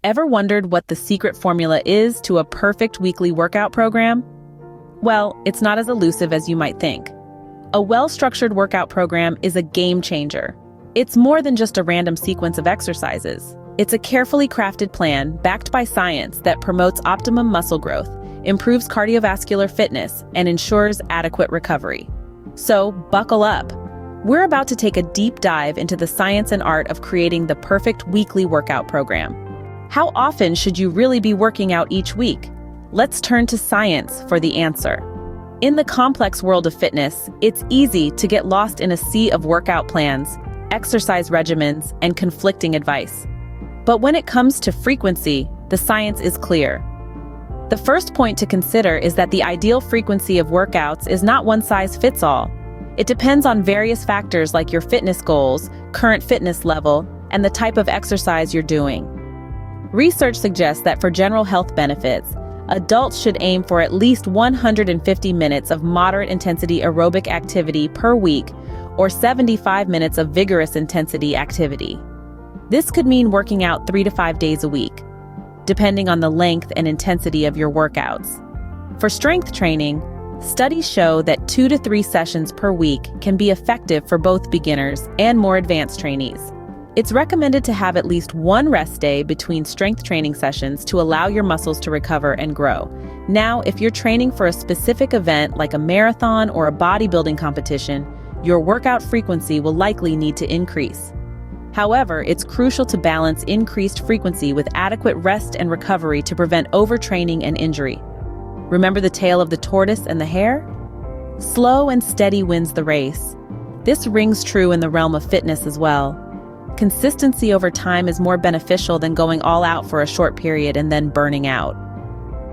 Ever wondered what the secret formula is to a perfect weekly workout program? Well, it's not as elusive as you might think. A well-structured workout program is a game changer. It's more than just a random sequence of exercises. It's a carefully crafted plan backed by science that promotes optimum muscle growth, improves cardiovascular fitness, and ensures adequate recovery. So, buckle up. We're about to take a deep dive into the science and art of creating the perfect weekly workout program. How often should you really be working out each week? Let's turn to science for the answer. In the complex world of fitness, it's easy to get lost in a sea of workout plans, exercise regimens, and conflicting advice. But when it comes to frequency, the science is clear. The first point to consider is that the ideal frequency of workouts is not one size fits all. It depends on various factors like your fitness goals, current fitness level, and the type of exercise you're doing. Research suggests that for general health benefits, adults should aim for at least 150 minutes of moderate intensity aerobic activity per week or 75 minutes of vigorous intensity activity. This could mean working out 3 to 5 days a week, depending on the length and intensity of your workouts. For strength training, studies show that 2 to 3 sessions per week can be effective for both beginners and more advanced trainees. It's recommended to have at least one rest day between strength training sessions to allow your muscles to recover and grow. Now, if you're training for a specific event like a marathon or a bodybuilding competition, your workout frequency will likely need to increase. However, it's crucial to balance increased frequency with adequate rest and recovery to prevent overtraining and injury. Remember the tale of the tortoise and the hare? Slow and steady wins the race. This rings true in the realm of fitness as well. Consistency over time is more beneficial than going all out for a short period and then burning out.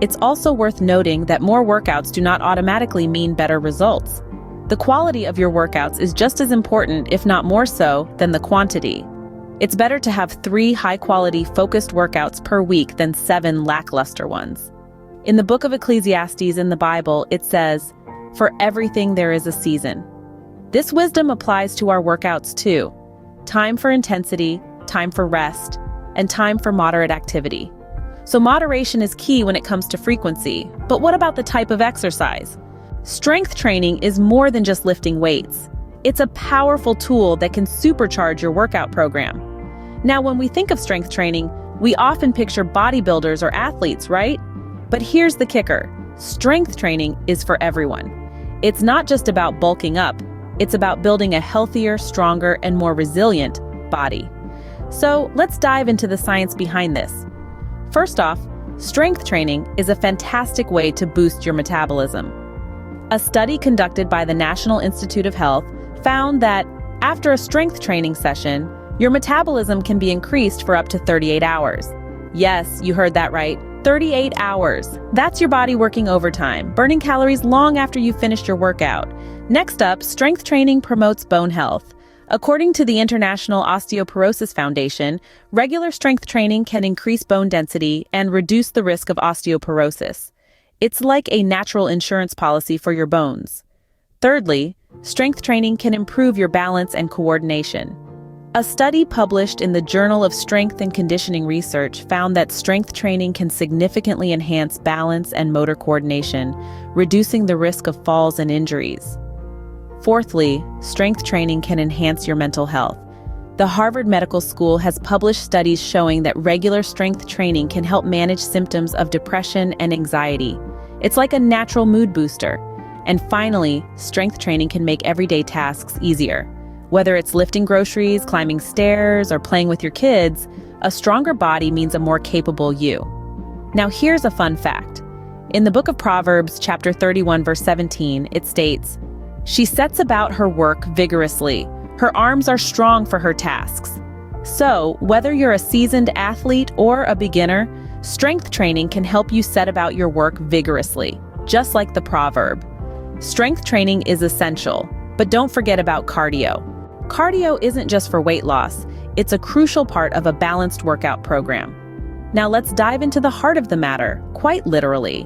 It's also worth noting that more workouts do not automatically mean better results. The quality of your workouts is just as important, if not more so, than the quantity. It's better to have 3 high-quality, focused workouts per week than 7 lackluster ones. In the book of Ecclesiastes in the Bible, it says, "For everything there is a season." This wisdom applies to our workouts too. Time for intensity, time for rest, and time for moderate activity. So moderation is key when it comes to frequency. But what about the type of exercise? Strength training is more than just lifting weights. It's a powerful tool that can supercharge your workout program. Now, when we think of strength training, we often picture bodybuilders or athletes, right? But here's the kicker. Strength training is for everyone. It's not just about bulking up. It's about building a healthier, stronger, and more resilient body. So let's dive into the science behind this. First off, strength training is a fantastic way to boost your metabolism. A study conducted by the National Institute of Health found that after a strength training session, your metabolism can be increased for up to 38 hours. Yes, you heard that right. 38 hours. That's your body working overtime, burning calories long after you've finished your workout. Next up, strength training promotes bone health. According to the International Osteoporosis Foundation, regular strength training can increase bone density and reduce the risk of osteoporosis. It's like a natural insurance policy for your bones. Thirdly, strength training can improve your balance and coordination. A study published in the Journal of Strength and Conditioning Research found that strength training can significantly enhance balance and motor coordination, reducing the risk of falls and injuries. Fourthly, strength training can enhance your mental health. The Harvard Medical School has published studies showing that regular strength training can help manage symptoms of depression and anxiety. It's like a natural mood booster. And finally, strength training can make everyday tasks easier. Whether it's lifting groceries, climbing stairs, or playing with your kids, a stronger body means a more capable you. Now here's a fun fact. In the book of Proverbs, chapter 31, verse 17, it states, "She sets about her work vigorously. Her arms are strong for her tasks." So, whether you're a seasoned athlete or a beginner, strength training can help you set about your work vigorously, just like the proverb. Strength training is essential, but don't forget about cardio. Cardio isn't just for weight loss, it's a crucial part of a balanced workout program. Now let's dive into the heart of the matter, quite literally.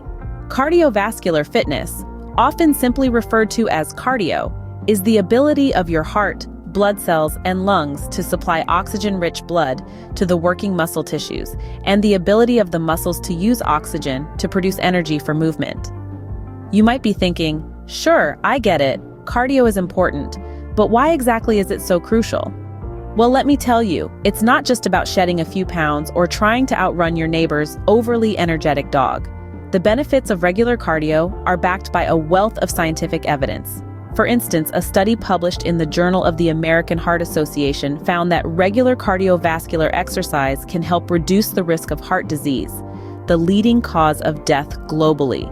Cardiovascular fitness, often simply referred to as cardio, is the ability of your heart, blood cells, and lungs to supply oxygen-rich blood to the working muscle tissues, and the ability of the muscles to use oxygen to produce energy for movement. You might be thinking, sure, I get it, cardio is important, but why exactly is it so crucial? Well, let me tell you, it's not just about shedding a few pounds or trying to outrun your neighbor's overly energetic dog. The benefits of regular cardio are backed by a wealth of scientific evidence. For instance, a study published in the Journal of the American Heart Association found that regular cardiovascular exercise can help reduce the risk of heart disease, the leading cause of death globally.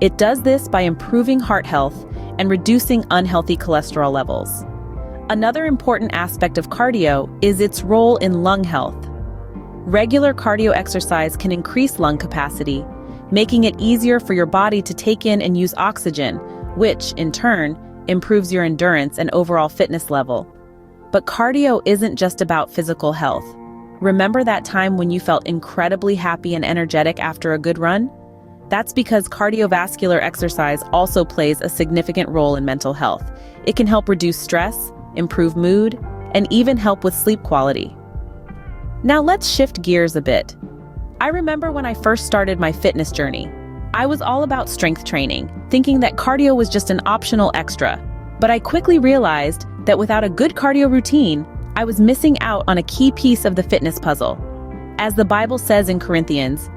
It does this by improving heart health and reducing unhealthy cholesterol levels. Another important aspect of cardio is its role in lung health. Regular cardio exercise can increase lung capacity, making it easier for your body to take in and use oxygen, which, in turn, improves your endurance and overall fitness level. But cardio isn't just about physical health. Remember that time when you felt incredibly happy and energetic after a good run? That's because cardiovascular exercise also plays a significant role in mental health. It can help reduce stress, improve mood, and even help with sleep quality. Now let's shift gears a bit. I remember when I first started my fitness journey. I was all about strength training, thinking that cardio was just an optional extra. But I quickly realized that without a good cardio routine, I was missing out on a key piece of the fitness puzzle. As the Bible says in Corinthians,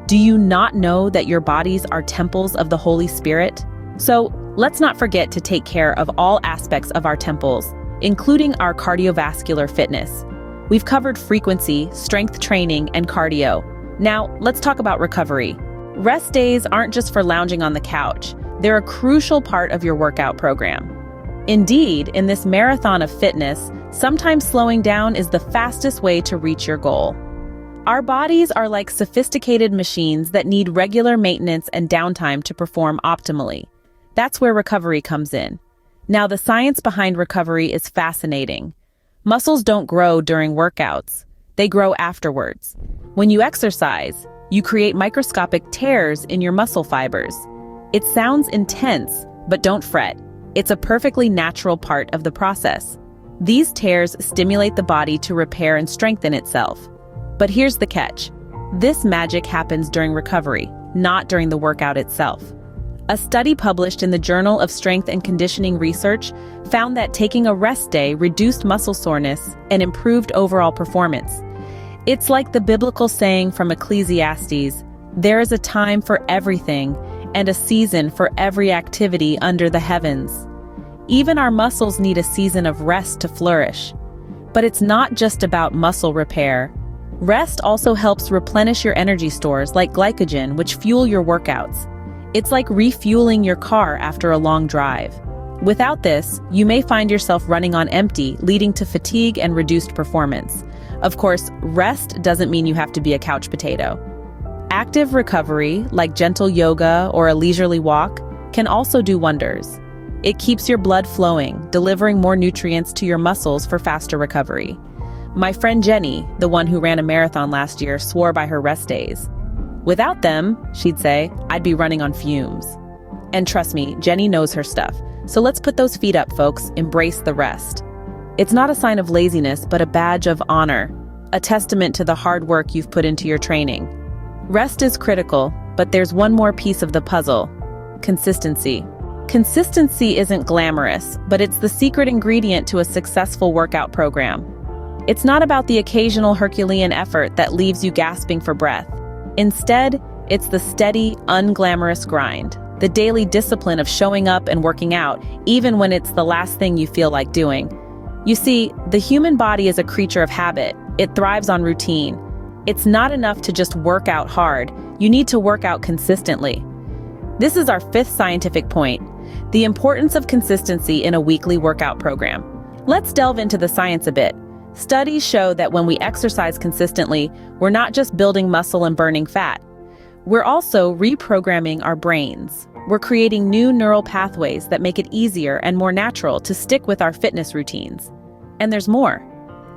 do you not know that your bodies are temples of the Holy Spirit? So let's not forget to take care of all aspects of our temples, including our cardiovascular fitness. We've covered frequency, strength training, and cardio. Now, let's talk about recovery. Rest days aren't just for lounging on the couch. They're a crucial part of your workout program. Indeed, in this marathon of fitness, sometimes slowing down is the fastest way to reach your goal. Our bodies are like sophisticated machines that need regular maintenance and downtime to perform optimally. That's where recovery comes in. Now, the science behind recovery is fascinating. Muscles don't grow during workouts. They grow afterwards. When you exercise, you create microscopic tears in your muscle fibers. It sounds intense, but don't fret. It's a perfectly natural part of the process. These tears stimulate the body to repair and strengthen itself. But here's the catch. This magic happens during recovery, not during the workout itself. A study published in the Journal of Strength and Conditioning Research found that taking a rest day reduced muscle soreness and improved overall performance. It's like the biblical saying from Ecclesiastes, there is a time for everything and a season for every activity under the heavens. Even our muscles need a season of rest to flourish. But it's not just about muscle repair. Rest also helps replenish your energy stores like glycogen, which fuel your workouts. It's like refueling your car after a long drive. Without this, you may find yourself running on empty, leading to fatigue and reduced performance. Of course, rest doesn't mean you have to be a couch potato. Active recovery, like gentle yoga or a leisurely walk, can also do wonders. It keeps your blood flowing, delivering more nutrients to your muscles for faster recovery. My friend Jenny, the one who ran a marathon last year, swore by her rest days. Without them, she'd say, I'd be running on fumes. And trust me, Jenny knows her stuff. So let's put those feet up, folks. Embrace the rest. It's not a sign of laziness, but a badge of honor, a testament to the hard work you've put into your training. Rest is critical, but there's one more piece of the puzzle: consistency. Consistency isn't glamorous, but it's the secret ingredient to a successful workout program. It's not about the occasional Herculean effort that leaves you gasping for breath. Instead, it's the steady, unglamorous grind, the daily discipline of showing up and working out, even when it's the last thing you feel like doing. You see, the human body is a creature of habit. It thrives on routine. It's not enough to just work out hard. You need to work out consistently. This is our fifth scientific point: the importance of consistency in a weekly workout program. Let's delve into the science a bit. Studies show that when we exercise consistently, we're not just building muscle and burning fat. We're also reprogramming our brains. We're creating new neural pathways that make it easier and more natural to stick with our fitness routines. And there's more.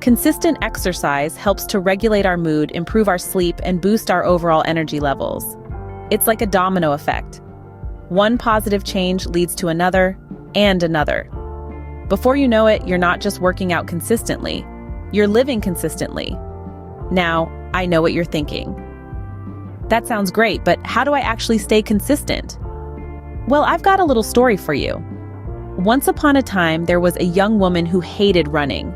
Consistent exercise helps to regulate our mood, improve our sleep, and boost our overall energy levels. It's like a domino effect. One positive change leads to another and another. Before you know it, you're not just working out consistently, you're living consistently. Now, I know what you're thinking. That sounds great, but how do I actually stay consistent? Well, I've got a little story for you. Once upon a time, there was a young woman who hated running.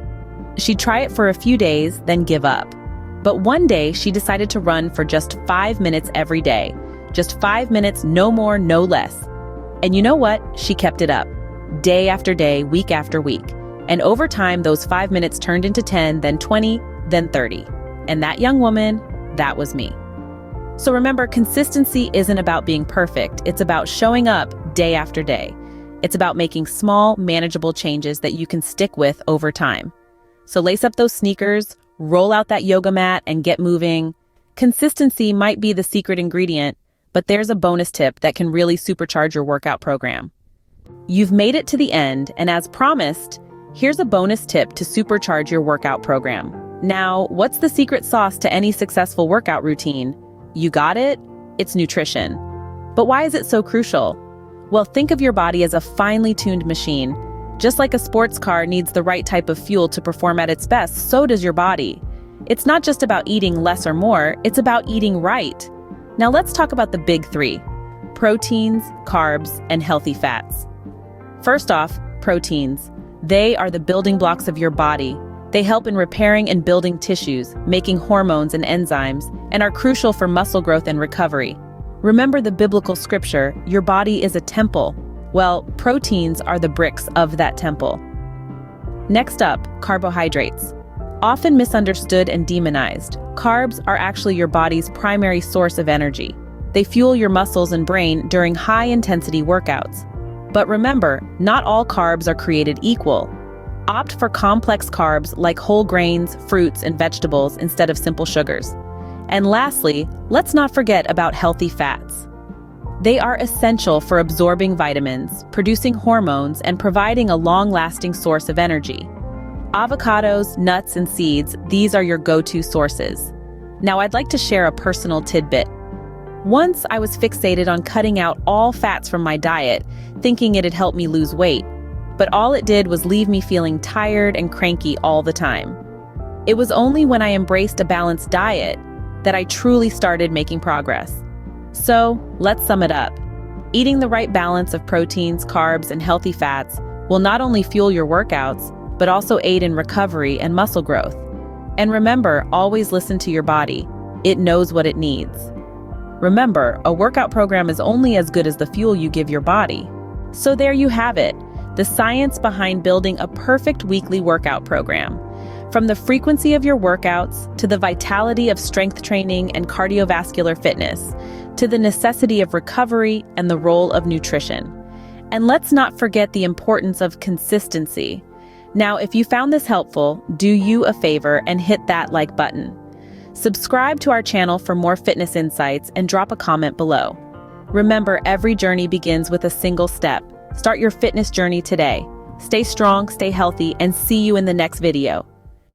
She'd try it for a few days, then give up. But one day, she decided to run for just 5 minutes every day. Just 5 minutes, no more, no less. And you know what? She kept it up. Day after day, week after week. And over time, those 5 minutes turned into 10, then 20, then 30. And that young woman, that was me. So remember, consistency isn't about being perfect. It's about showing up day after day. It's about making small, manageable changes that you can stick with over time. So lace up those sneakers, roll out that yoga mat, and get moving. Consistency might be the secret ingredient, but there's a bonus tip that can really supercharge your workout program. You've made it to the end, and as promised, here's a bonus tip to supercharge your workout program. Now, what's the secret sauce to any successful workout routine? You got it? It's nutrition. But why is it so crucial? Well, think of your body as a finely tuned machine. Just like a sports car needs the right type of fuel to perform at its best, so does your body. It's not just about eating less or more, it's about eating right. Now let's talk about the big three: proteins, carbs, and healthy fats. First off, proteins. They are the building blocks of your body. They help in repairing and building tissues, making hormones and enzymes, and are crucial for muscle growth and recovery. Remember the biblical scripture, your body is a temple. Well, proteins are the bricks of that temple. Next up, carbohydrates. Often misunderstood and demonized, carbs are actually your body's primary source of energy. They fuel your muscles and brain during high-intensity workouts. But remember, not all carbs are created equal. Opt for complex carbs like whole grains, fruits, and vegetables instead of simple sugars. And lastly, let's not forget about healthy fats. They are essential for absorbing vitamins, producing hormones, and providing a long-lasting source of energy. Avocados, nuts, and seeds, these are your go-to sources. Now I'd like to share a personal tidbit. Once I was fixated on cutting out all fats from my diet, thinking it'd help me lose weight. But all it did was leave me feeling tired and cranky all the time. It was only when I embraced a balanced diet that I truly started making progress. So, let's sum it up. Eating the right balance of proteins, carbs, and healthy fats will not only fuel your workouts, but also aid in recovery and muscle growth. And remember, always listen to your body. It knows what it needs. Remember, a workout program is only as good as the fuel you give your body. So there you have it, the science behind building a perfect weekly workout program. From the frequency of your workouts, to the vitality of strength training and cardiovascular fitness, to the necessity of recovery and the role of nutrition. And let's not forget the importance of consistency. Now, if you found this helpful, do you a favor and hit that like button. Subscribe to our channel for more fitness insights and drop a comment below. Remember, every journey begins with a single step. Start your fitness journey today. Stay strong, stay healthy, and see you in the next video.